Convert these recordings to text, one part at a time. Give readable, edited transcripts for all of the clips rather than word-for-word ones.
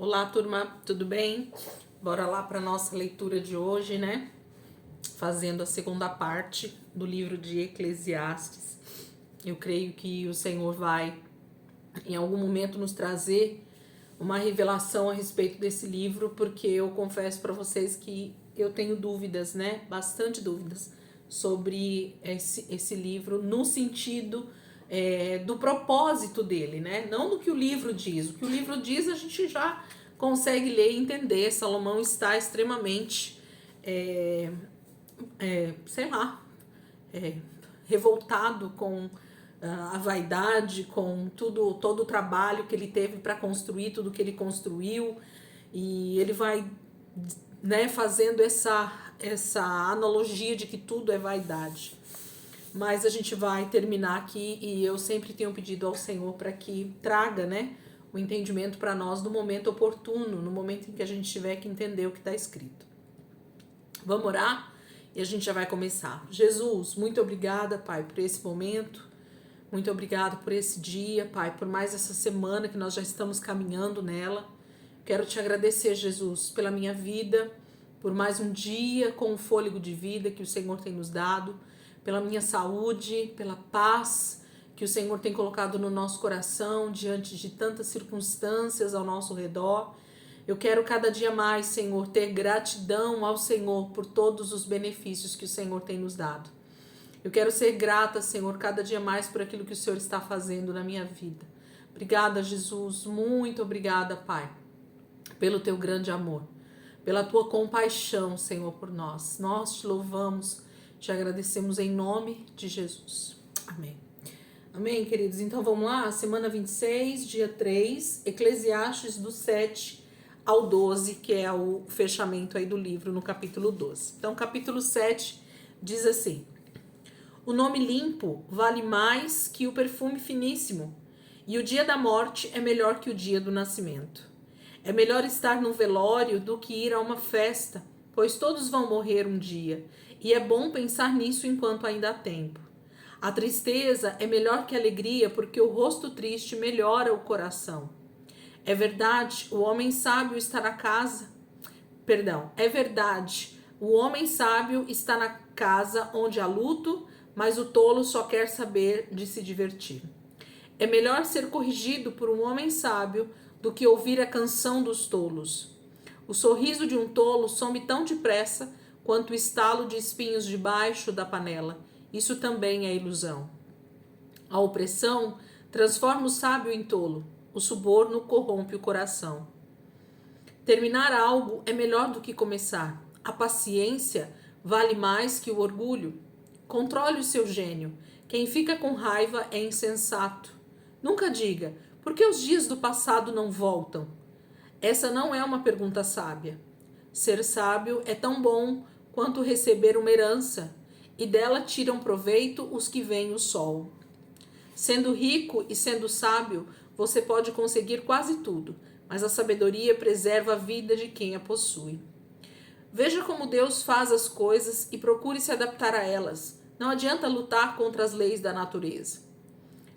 Olá, turma, tudo bem? Bora lá para nossa leitura de hoje, né? Fazendo a segunda parte do livro de Eclesiastes. Eu creio que o Senhor vai, em algum momento, nos trazer uma revelação a respeito desse livro, porque eu confesso para vocês que eu tenho dúvidas, né? Bastante dúvidas sobre esse livro, no sentido do propósito dele, né? Não do que o livro diz. O que o livro diz a gente já consegue ler e entender. Salomão está extremamente, sei lá, revoltado com a vaidade, com todo o trabalho que ele teve para construir, tudo que ele construiu, e ele vai, né, fazendo essa analogia de que tudo é vaidade. Mas a gente vai terminar aqui e eu sempre tenho pedido ao Senhor para que traga, né, o entendimento para nós no momento oportuno, no momento em que a gente tiver que entender o que está escrito. Vamos orar? E a gente já vai começar. Jesus, muito obrigada, Pai, por esse momento. Muito obrigada por esse dia, Pai, por mais essa semana que nós já estamos caminhando nela. Quero te agradecer, Jesus, pela minha vida, por mais um dia com o fôlego de vida que o Senhor tem nos dado, pela minha saúde, pela paz que o Senhor tem colocado no nosso coração diante de tantas circunstâncias ao nosso redor. Eu quero cada dia mais, Senhor, ter gratidão ao Senhor por todos os benefícios que o Senhor tem nos dado. Eu quero ser grata, Senhor, cada dia mais por aquilo que o Senhor está fazendo na minha vida. Obrigada, Jesus. Muito obrigada, Pai, pelo teu grande amor, pela tua compaixão, Senhor, por nós. Nós te louvamos, te agradecemos em nome de Jesus. Amém. Amém, queridos? Então vamos lá, semana 26, dia 3, Eclesiastes do 7 ao 12, que é o fechamento aí do livro no capítulo 12. Então, capítulo 7 diz assim: o nome limpo vale mais que o perfume finíssimo, e o dia da morte é melhor que o dia do nascimento. É melhor estar no velório do que ir a uma festa, pois todos vão morrer um dia, e é bom pensar nisso enquanto ainda há tempo. A tristeza é melhor que a alegria, porque o rosto triste melhora o coração. É verdade, o homem sábio está na casa. É verdade, o homem sábio está na casa onde há luto, mas o tolo só quer saber de se divertir. É melhor ser corrigido por um homem sábio do que ouvir a canção dos tolos. O sorriso de um tolo some tão depressa quanto o estalo de espinhos debaixo da panela. Isso também é ilusão. A opressão transforma o sábio em tolo. O suborno corrompe o coração. Terminar algo é melhor do que começar. A paciência vale mais que o orgulho. Controle o seu gênio. Quem fica com raiva é insensato. Nunca diga, por que os dias do passado não voltam? Essa não é uma pergunta sábia. Ser sábio é tão bom quanto receber uma herança, e dela tiram proveito os que veem o sol. Sendo rico e sendo sábio, você pode conseguir quase tudo, mas a sabedoria preserva a vida de quem a possui. Veja como Deus faz as coisas e procure se adaptar a elas. Não adianta lutar contra as leis da natureza.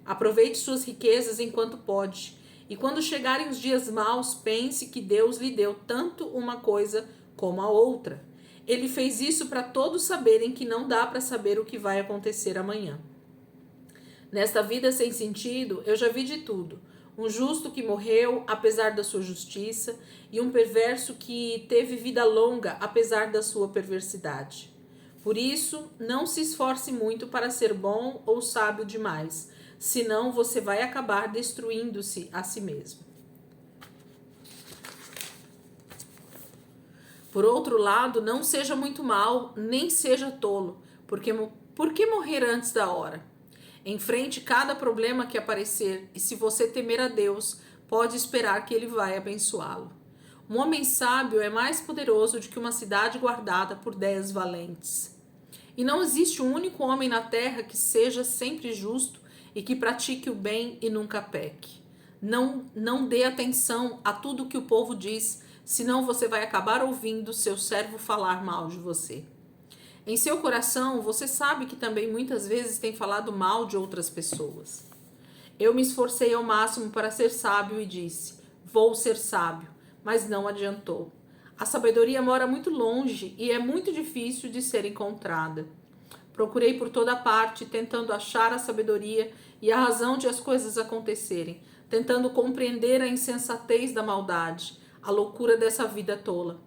Aproveite suas riquezas enquanto pode, e quando chegarem os dias maus, pense que Deus lhe deu tanto uma coisa como a outra. Ele fez isso para todos saberem que não dá para saber o que vai acontecer amanhã. Nesta vida sem sentido, eu já vi de tudo. Um justo que morreu, apesar da sua justiça, e um perverso que teve vida longa, apesar da sua perversidade. Por isso, não se esforce muito para ser bom ou sábio demais, senão você vai acabar destruindo-se a si mesmo. Por outro lado, não seja muito mal, nem seja tolo, porque por que morrer antes da hora? Enfrente cada problema que aparecer, e se você temer a Deus, pode esperar que Ele vai abençoá-lo. Um homem sábio é mais poderoso do que uma cidade guardada por 10 valentes. E não existe um único homem na terra que seja sempre justo e que pratique o bem e nunca peque. Não dê atenção a tudo que o povo diz, senão você vai acabar ouvindo seu servo falar mal de você. Em seu coração, você sabe que também muitas vezes tem falado mal de outras pessoas. Eu me esforcei ao máximo para ser sábio e disse: vou ser sábio, mas não adiantou. A sabedoria mora muito longe e é muito difícil de ser encontrada. Procurei por toda parte, tentando achar a sabedoria e a razão de as coisas acontecerem, tentando compreender a insensatez da maldade, a loucura dessa vida tola.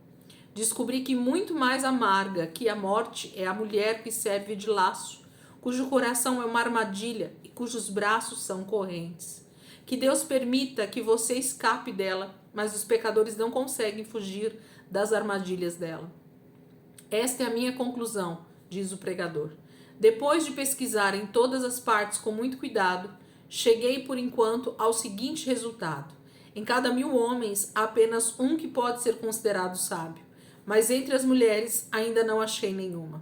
Descobri que muito mais amarga que a morte é a mulher que serve de laço, cujo coração é uma armadilha e cujos braços são correntes. Que Deus permita que você escape dela, mas os pecadores não conseguem fugir das armadilhas dela. Esta é a minha conclusão, diz o pregador. Depois de pesquisar em todas as partes com muito cuidado, cheguei por enquanto ao seguinte resultado. Em cada 1000 homens, há apenas um que pode ser considerado sábio, mas entre as mulheres ainda não achei nenhuma.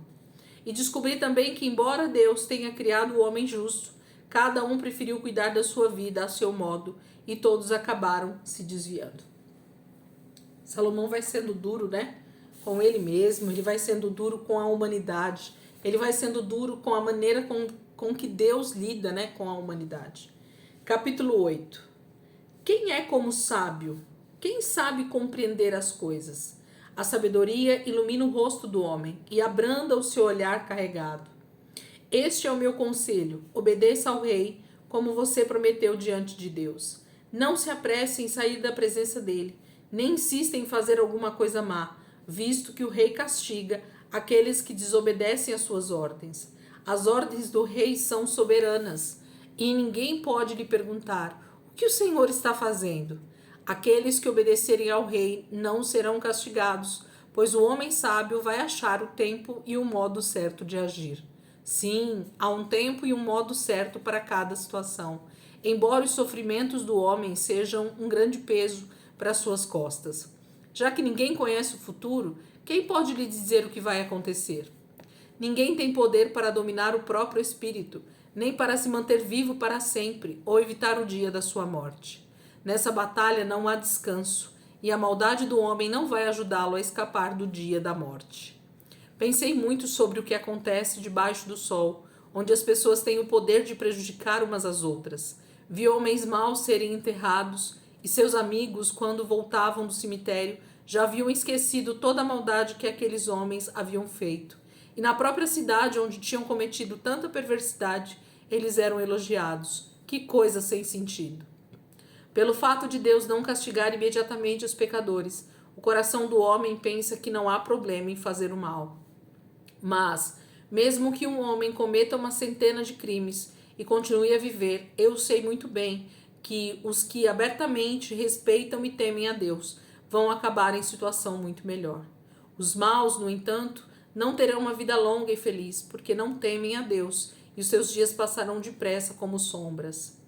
E descobri também que, embora Deus tenha criado o homem justo, cada um preferiu cuidar da sua vida a seu modo e todos acabaram se desviando. Salomão vai sendo duro, né? Com ele mesmo, ele vai sendo duro com a humanidade, ele vai sendo duro com a maneira com que Deus lida, né, com a humanidade. Capítulo 8. Quem é como sábio? Quem sabe compreender as coisas? A sabedoria ilumina o rosto do homem e abranda o seu olhar carregado. Este é o meu conselho: obedeça ao rei, como você prometeu diante de Deus. Não se apresse em sair da presença dele, nem insista em fazer alguma coisa má, visto que o rei castiga aqueles que desobedecem às suas ordens. As ordens do rei são soberanas, e ninguém pode lhe perguntar: o que o Senhor está fazendo? Aqueles que obedecerem ao rei não serão castigados, pois o homem sábio vai achar o tempo e o modo certo de agir. Sim, há um tempo e um modo certo para cada situação, embora os sofrimentos do homem sejam um grande peso para suas costas. Já que ninguém conhece o futuro, quem pode lhe dizer o que vai acontecer? Ninguém tem poder para dominar o próprio espírito, nem para se manter vivo para sempre ou evitar o dia da sua morte. Nessa batalha não há descanso, e a maldade do homem não vai ajudá-lo a escapar do dia da morte. Pensei muito sobre o que acontece debaixo do sol, onde as pessoas têm o poder de prejudicar umas às outras. Vi homens maus serem enterrados, e seus amigos, quando voltavam do cemitério, já haviam esquecido toda a maldade que aqueles homens haviam feito. E na própria cidade onde tinham cometido tanta perversidade, eles eram elogiados. Que coisa sem sentido! Pelo fato de Deus não castigar imediatamente os pecadores, o coração do homem pensa que não há problema em fazer o mal. Mas, mesmo que um homem cometa uma centena de crimes e continue a viver, eu sei muito bem que os que abertamente respeitam e temem a Deus vão acabar em situação muito melhor. Os maus, no entanto, não terão uma vida longa e feliz, porque não temem a Deus, e os seus dias passarão depressa como sombras.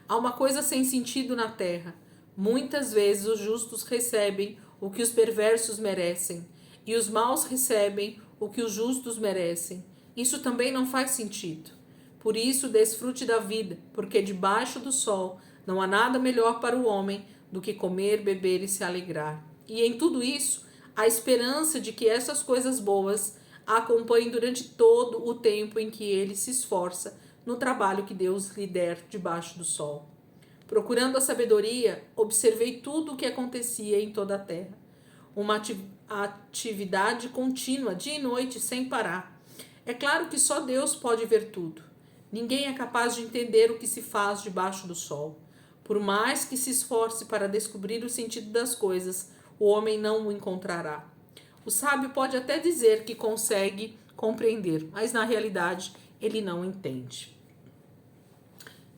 Há uma coisa sem sentido na terra. Muitas vezes os justos recebem o que os perversos merecem, e os maus recebem o que os justos merecem. Isso também não faz sentido. Por isso, desfrute da vida, porque debaixo do sol não há nada melhor para o homem do que comer, beber e se alegrar. E em tudo isso, a esperança de que essas coisas boas a acompanhem durante todo o tempo em que ele se esforça no trabalho que Deus lhe der debaixo do sol. Procurando a sabedoria, observei tudo o que acontecia em toda a terra. Uma atividade contínua, dia e noite, sem parar. É claro que só Deus pode ver tudo. Ninguém é capaz de entender o que se faz debaixo do sol. Por mais que se esforce para descobrir o sentido das coisas, o homem não o encontrará. O sábio pode até dizer que consegue compreender, mas na realidade ele não entende.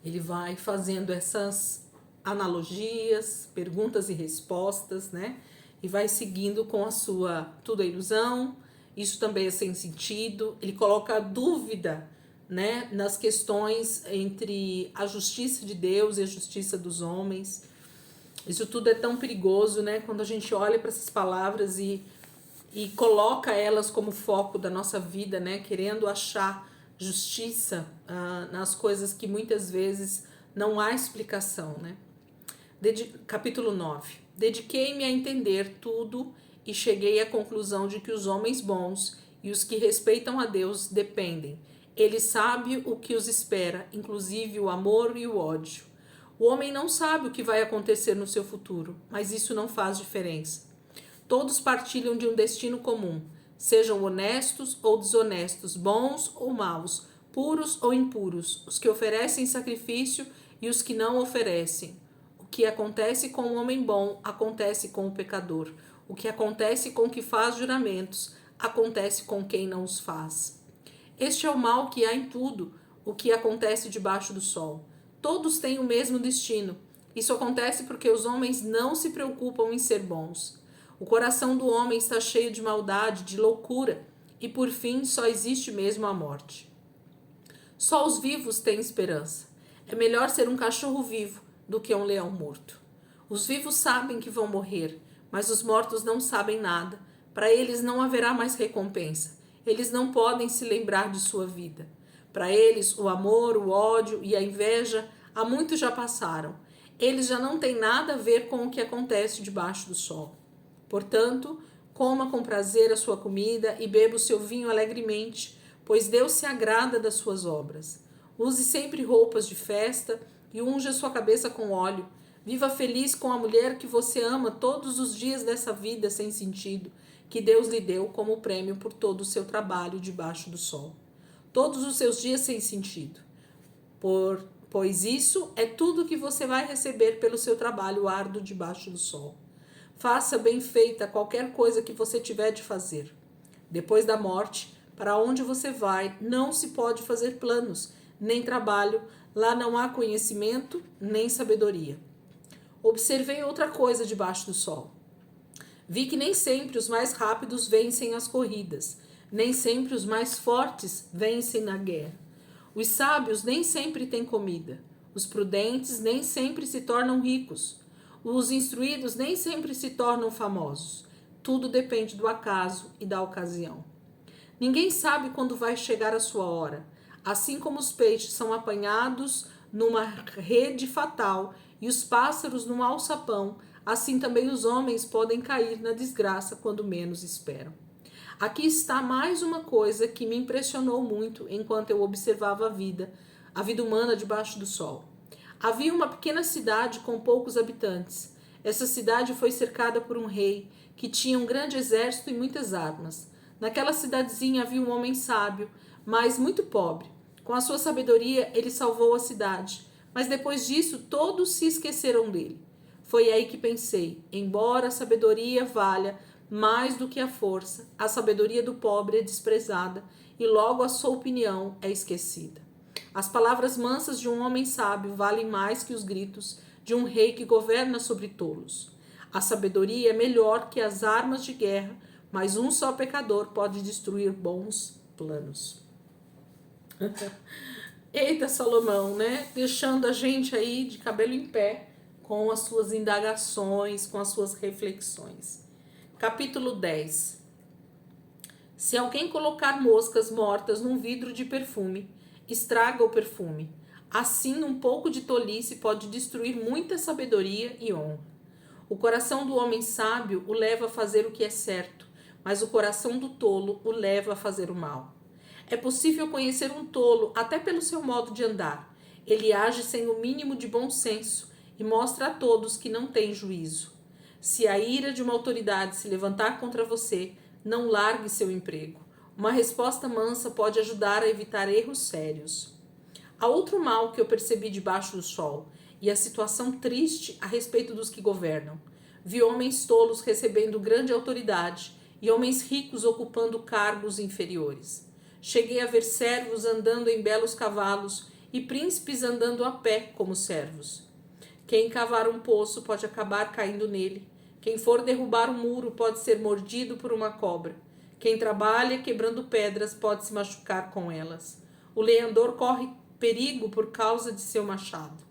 Ele vai fazendo essas analogias, perguntas e respostas, né? E vai seguindo com a sua tudo é ilusão, isso também é sem sentido. Ele coloca a dúvida, né, nas questões entre a justiça de Deus e a justiça dos homens. Isso tudo é tão perigoso, né? Quando a gente olha para essas palavras e coloca elas como foco da nossa vida, né? Querendo achar justiça nas coisas que muitas vezes não há explicação, né? Capítulo 9. Dediquei-me a entender tudo e cheguei à conclusão de que os homens bons e os que respeitam a Deus dependem. Ele sabe o que os espera, inclusive o amor e o ódio. O homem não sabe o que vai acontecer no seu futuro, mas isso não faz diferença. Todos partilham de um destino comum, sejam honestos ou desonestos, bons ou maus, puros ou impuros, os que oferecem sacrifício e os que não oferecem. O que acontece com o homem bom, acontece com o pecador. O que acontece com o que faz juramentos, acontece com quem não os faz. Este é o mal que há em tudo o que acontece debaixo do sol. Todos têm o mesmo destino. Isso acontece porque os homens não se preocupam em ser bons. O coração do homem está cheio de maldade, de loucura, e por fim só existe mesmo a morte. Só os vivos têm esperança. É melhor ser um cachorro vivo do que um leão morto. Os vivos sabem que vão morrer, mas os mortos não sabem nada. Para eles não haverá mais recompensa. Eles não podem se lembrar de sua vida. Para eles, o amor, o ódio e a inveja há muito já passaram. Eles já não têm nada a ver com o que acontece debaixo do sol. Portanto, coma com prazer a sua comida e beba o seu vinho alegremente, pois Deus se agrada das suas obras. Use sempre roupas de festa e unja sua cabeça com óleo. Viva feliz com a mulher que você ama todos os dias dessa vida sem sentido, que Deus lhe deu como prêmio por todo o seu trabalho debaixo do sol. Todos os seus dias sem sentido. Pois isso é tudo que você vai receber pelo seu trabalho árduo debaixo do sol. Faça bem feita qualquer coisa que você tiver de fazer. Depois da morte, para onde você vai, não se pode fazer planos, nem trabalho, lá não há conhecimento, nem sabedoria. Observei outra coisa debaixo do sol. Vi que nem sempre os mais rápidos vencem as corridas, nem sempre os mais fortes vencem na guerra. Os sábios nem sempre têm comida, os prudentes nem sempre se tornam ricos, os instruídos nem sempre se tornam famosos. Tudo depende do acaso e da ocasião. Ninguém sabe quando vai chegar a sua hora. Assim como os peixes são apanhados numa rede fatal e os pássaros num alçapão, assim também os homens podem cair na desgraça quando menos esperam. Aqui está mais uma coisa que me impressionou muito enquanto eu observava a vida humana debaixo do sol. Havia uma pequena cidade com poucos habitantes. Essa cidade foi cercada por um rei que tinha um grande exército e muitas armas. Naquela cidadezinha havia um homem sábio, mas muito pobre. Com a sua sabedoria, ele salvou a cidade. Mas depois disso, todos se esqueceram dele. Foi aí que pensei, embora a sabedoria valha mais do que a força, a sabedoria do pobre é desprezada e logo a sua opinião é esquecida. As palavras mansas de um homem sábio valem mais que os gritos de um rei que governa sobre tolos. A sabedoria é melhor que as armas de guerra, mas um só pecador pode destruir bons planos. Eita, Salomão, né? Deixando a gente aí de cabelo em pé com as suas indagações, com as suas reflexões. Capítulo 10. Se alguém colocar moscas mortas num vidro de perfume, estraga o perfume. Assim, um pouco de tolice pode destruir muita sabedoria e honra. O coração do homem sábio o leva a fazer o que é certo, mas o coração do tolo o leva a fazer o mal. É possível conhecer um tolo até pelo seu modo de andar. Ele age sem o mínimo de bom senso e mostra a todos que não tem juízo. Se a ira de uma autoridade se levantar contra você, não largue seu emprego. Uma resposta mansa pode ajudar a evitar erros sérios. Há outro mal que eu percebi debaixo do sol, e a situação triste a respeito dos que governam. Vi homens tolos recebendo grande autoridade e homens ricos ocupando cargos inferiores. Cheguei a ver servos andando em belos cavalos e príncipes andando a pé como servos. Quem cavar um poço pode acabar caindo nele. Quem for derrubar um muro pode ser mordido por uma cobra. Quem trabalha quebrando pedras pode se machucar com elas. O lenhador corre perigo por causa de seu machado.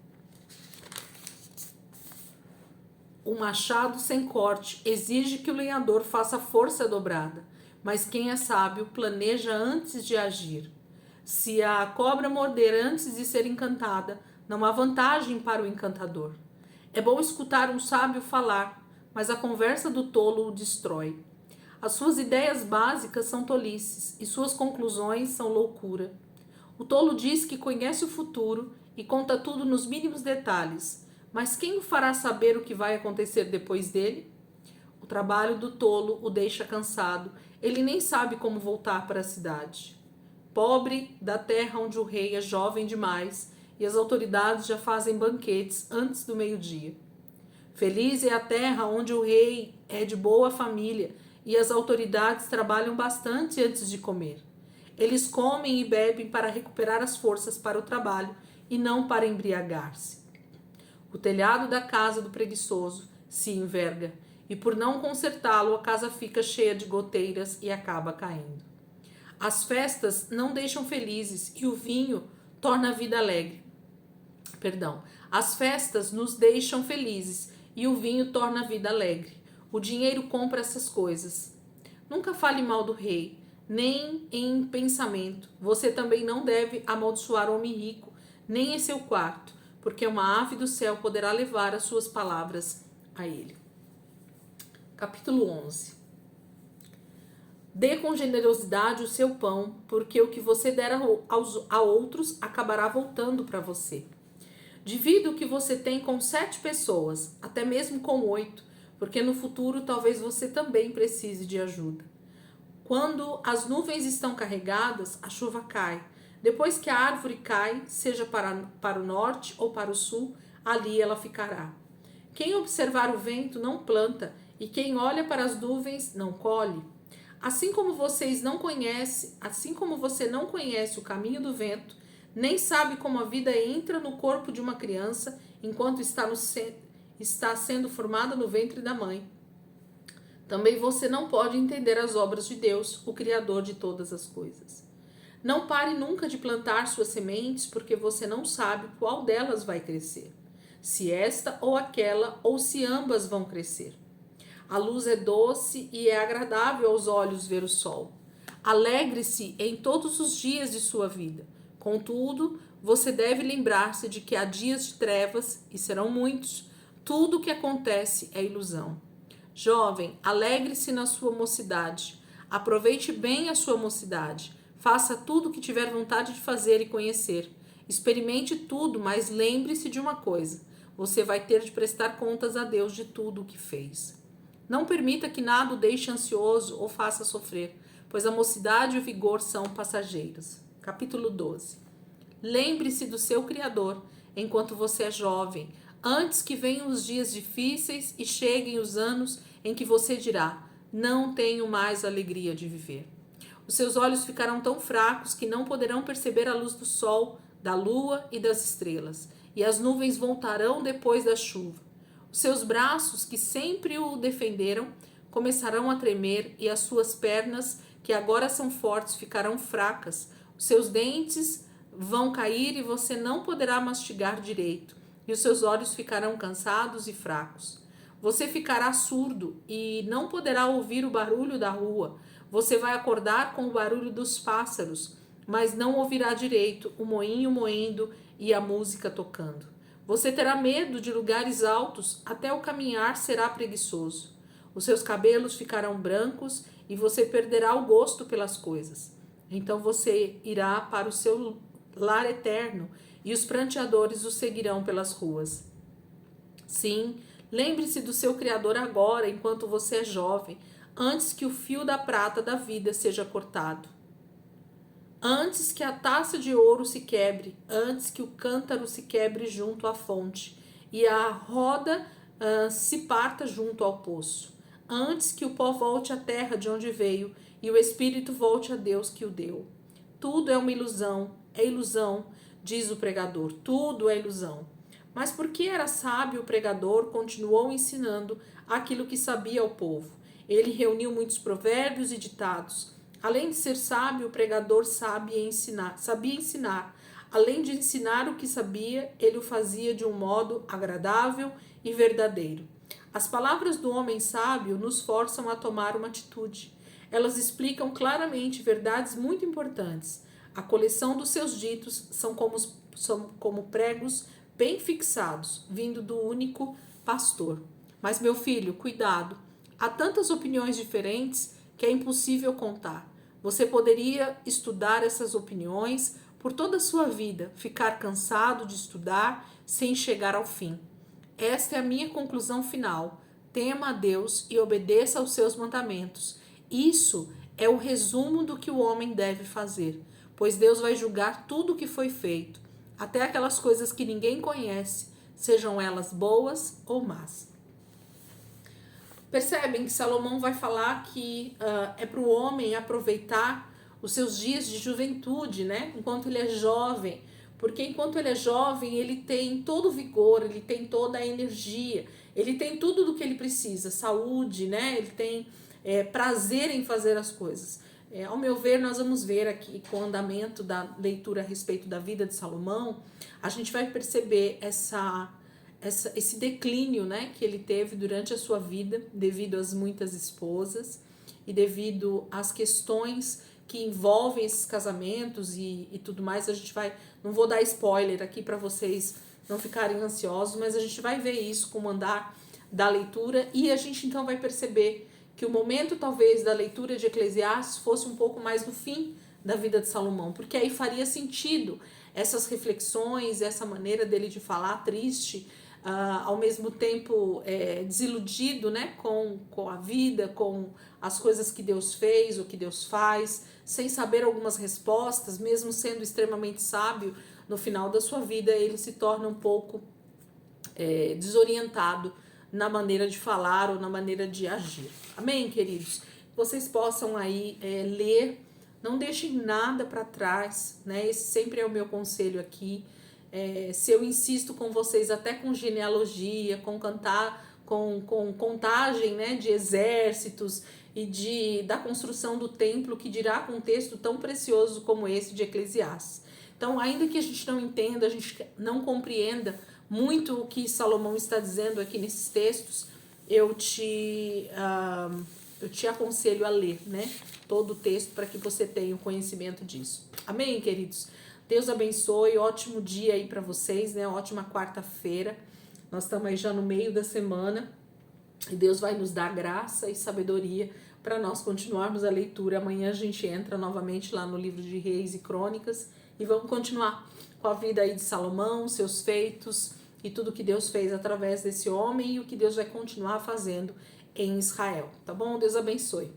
O machado sem corte exige que o lenhador faça força dobrada, mas quem é sábio planeja antes de agir. Se a cobra morder antes de ser encantada, não há vantagem para o encantador. É bom escutar um sábio falar, mas a conversa do tolo o destrói. As suas ideias básicas são tolices e suas conclusões são loucura. O tolo diz que conhece o futuro e conta tudo nos mínimos detalhes. Mas quem o fará saber o que vai acontecer depois dele? O trabalho do tolo o deixa cansado. Ele nem sabe como voltar para a cidade. Pobre da terra onde o rei é jovem demais e as autoridades já fazem banquetes antes do meio-dia. Feliz é a terra onde o rei é de boa família e as autoridades trabalham bastante antes de comer. Eles comem e bebem para recuperar as forças para o trabalho e não para embriagar-se. O telhado da casa do preguiçoso se enverga e por não consertá-lo a casa fica cheia de goteiras e acaba caindo. As festas não deixam felizes e o vinho torna a vida alegre. As festas nos deixam felizes e o vinho torna a vida alegre. O dinheiro compra essas coisas. Nunca fale mal do rei, nem em pensamento. Você também não deve amaldiçoar o homem rico, nem em seu quarto, porque uma ave do céu poderá levar as suas palavras a ele. Capítulo 11. Dê com generosidade o seu pão, porque o que você der a outros acabará voltando para você. Divida o que você tem com 7 pessoas, até mesmo com 8, porque no futuro talvez você também precise de ajuda. Quando as nuvens estão carregadas, a chuva cai. Depois que a árvore cai, seja para o norte ou para o sul, ali ela ficará. Quem observar o vento não planta, e quem olha para as nuvens não colhe. Assim como você não conhece o caminho do vento, nem sabe como a vida entra no corpo de uma criança enquanto está sendo formada no ventre da mãe. Também você não pode entender as obras de Deus, o Criador de todas as coisas. Não pare nunca de plantar suas sementes, porque você não sabe qual delas vai crescer. Se esta ou aquela, ou se ambas vão crescer. A luz é doce e é agradável aos olhos ver o sol. Alegre-se em todos os dias de sua vida. Contudo, você deve lembrar-se de que há dias de trevas, e serão muitos. Tudo o que acontece é ilusão. Jovem, alegre-se na sua mocidade. Aproveite bem a sua mocidade. Faça tudo o que tiver vontade de fazer e conhecer. Experimente tudo, mas lembre-se de uma coisa. Você vai ter de prestar contas a Deus de tudo o que fez. Não permita que nada o deixe ansioso ou faça sofrer, pois a mocidade e o vigor são passageiros. Capítulo 12. Lembre-se do seu Criador enquanto você é jovem, antes que venham os dias difíceis e cheguem os anos em que você dirá: não tenho mais alegria de viver. Os seus olhos ficarão tão fracos que não poderão perceber a luz do sol, da lua e das estrelas, e as nuvens voltarão depois da chuva. Os seus braços, que sempre o defenderam, começarão a tremer, e as suas pernas, que agora são fortes, ficarão fracas. Os seus dentes vão cair e você não poderá mastigar direito, e os seus olhos ficarão cansados e fracos. Você ficará surdo e não poderá ouvir o barulho da rua. Você vai acordar com o barulho dos pássaros, mas não ouvirá direito o moinho moendo e a música tocando. Você terá medo de lugares altos, até o caminhar será preguiçoso. Os seus cabelos ficarão brancos e você perderá o gosto pelas coisas. Então você irá para o seu lar eterno e os pranteadores o seguirão pelas ruas. Sim, lembre-se do seu Criador agora, enquanto você é jovem, antes que o fio da prata da vida seja cortado. Antes que a taça de ouro se quebre, antes que o cântaro se quebre junto à fonte e a roda se parta junto ao poço. Antes que o pó volte à terra de onde veio e o espírito volte a Deus que o deu. Tudo é uma ilusão, diz o pregador, tudo é ilusão. Mas porque era sábio, o pregador continuou ensinando aquilo que sabia ao povo. Ele reuniu muitos provérbios e ditados. Além de ser sábio, o pregador sabia ensinar. Além de ensinar o que sabia, ele o fazia de um modo agradável e verdadeiro. As palavras do homem sábio nos forçam a tomar uma atitude. Elas explicam claramente verdades muito importantes. A coleção dos seus ditos são como pregos bem fixados, vindo do único pastor. Mas, meu filho, cuidado. Há tantas opiniões diferentes que é impossível contar. Você poderia estudar essas opiniões, por toda a sua vida, ficar cansado de estudar sem chegar ao fim. Esta é a minha conclusão final. Tema a Deus e obedeça aos seus mandamentos. Isso é o resumo do que o homem deve fazer, pois Deus vai julgar tudo o que foi feito, até aquelas coisas que ninguém conhece, sejam elas boas ou más. Percebem que Salomão vai falar que é para o homem aproveitar os seus dias de juventude, né? Enquanto ele é jovem, porque enquanto ele é jovem, ele tem todo o vigor, ele tem toda a energia, ele tem tudo do que ele precisa, saúde, né? Ele tem prazer em fazer as coisas. Ao meu ver, nós vamos ver aqui com o andamento da leitura a respeito da vida de Salomão, a gente vai perceber esse declínio, né, que ele teve durante a sua vida, devido às muitas esposas e devido às questões que envolvem esses casamentos e tudo mais. A gente não vou dar spoiler aqui para vocês não ficarem ansiosos, mas a gente vai ver isso com o andar da leitura e a gente então vai perceber que o momento talvez da leitura de Eclesiastes fosse um pouco mais no fim da vida de Salomão, porque aí faria sentido essas reflexões, essa maneira dele de falar triste, ao mesmo tempo desiludido, né, com a vida, com as coisas que Deus fez, o que Deus faz, sem saber algumas respostas, mesmo sendo extremamente sábio, no final da sua vida ele se torna um pouco desorientado na maneira de falar ou na maneira de agir. Amém, queridos? Vocês possam aí ler, não deixem nada para trás, né? Esse sempre é o meu conselho aqui. Se eu insisto com vocês até com genealogia, com contagem, né, de exércitos e da construção do templo, que dirá com um texto tão precioso como esse de Eclesiastes. Então, ainda que a gente não entenda, a gente não compreenda muito o que Salomão está dizendo aqui nesses textos, eu te aconselho a ler, né, todo o texto para que você tenha o conhecimento disso. Amém, queridos? Deus abençoe, ótimo dia aí para vocês, né? Ótima quarta-feira. Nós estamos aí já no meio da semana e Deus vai nos dar graça e sabedoria para nós continuarmos a leitura. Amanhã a gente entra novamente lá no livro de Reis e Crônicas e vamos continuar com a vida aí de Salomão, seus feitos e tudo que Deus fez através desse homem e o que Deus vai continuar fazendo em Israel, tá bom? Deus abençoe.